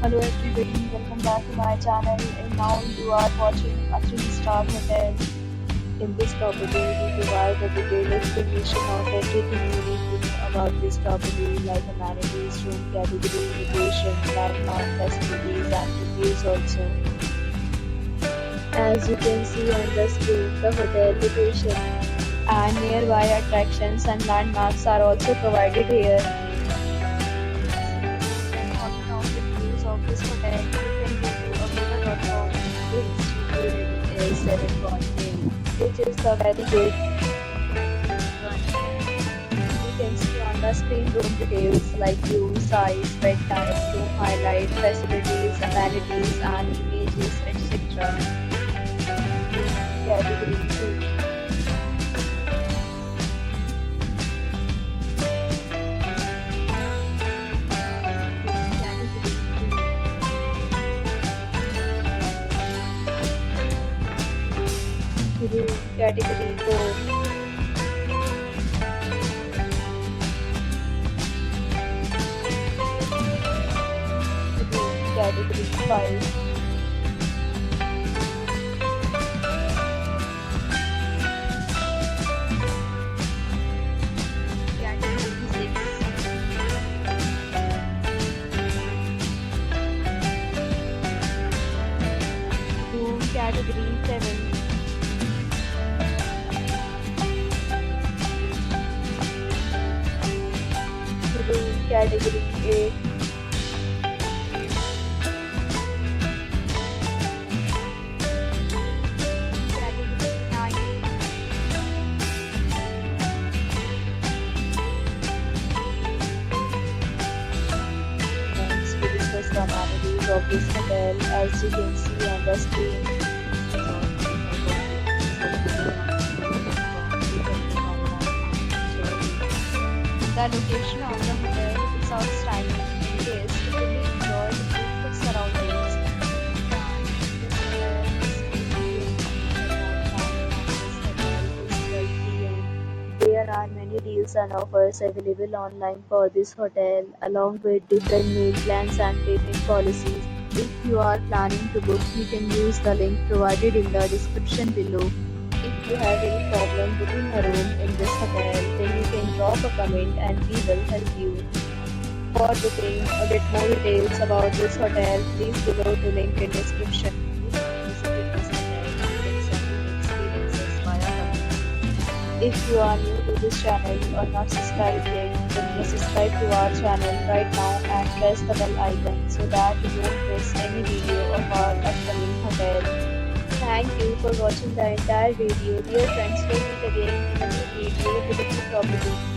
Hello everybody, welcome back to my channel, and now you are watching a 3-star hotel. In this property, we provide a detailed explanation of everything you need to know about this property, like amenities, room category, location, landmark, facilities, and reviews also. As you can see on the screen, the hotel location and nearby attractions and landmarks are also provided here. Of this hotel, you can go to agoda.com. The history rating is 7.8, which is a very good one. You can see on the screen room details like view, size, bedtime, room highlight, facilities, amenities, and images, etc. Category 2. Room category 4. Room category 5. Category 6. Room category 7. Room category 8. Category 9. Next, we discuss the amenities of this hotel. As you can see on the screen, the location of the hotel is outstanding. Guests fully enjoy the beautiful surroundings. There are many deals and offers available online for this hotel, along with different meal plans and payment policies. If you are planning to book, you can use the link provided in the description below. If you have any problem booking a room in this hotel, then you can drop a comment and we will help you. For booking a bit more details about this hotel, please below the link in description. If you visited this hotel, you can send your experiences via comment. If you are new to this channel or not subscribed yet, then please subscribe to our channel right now and press the bell icon so that you don't miss any video of our upcoming hotel. Thank you for watching the entire video. Dear friends, we'll meet again in a new video with a new property.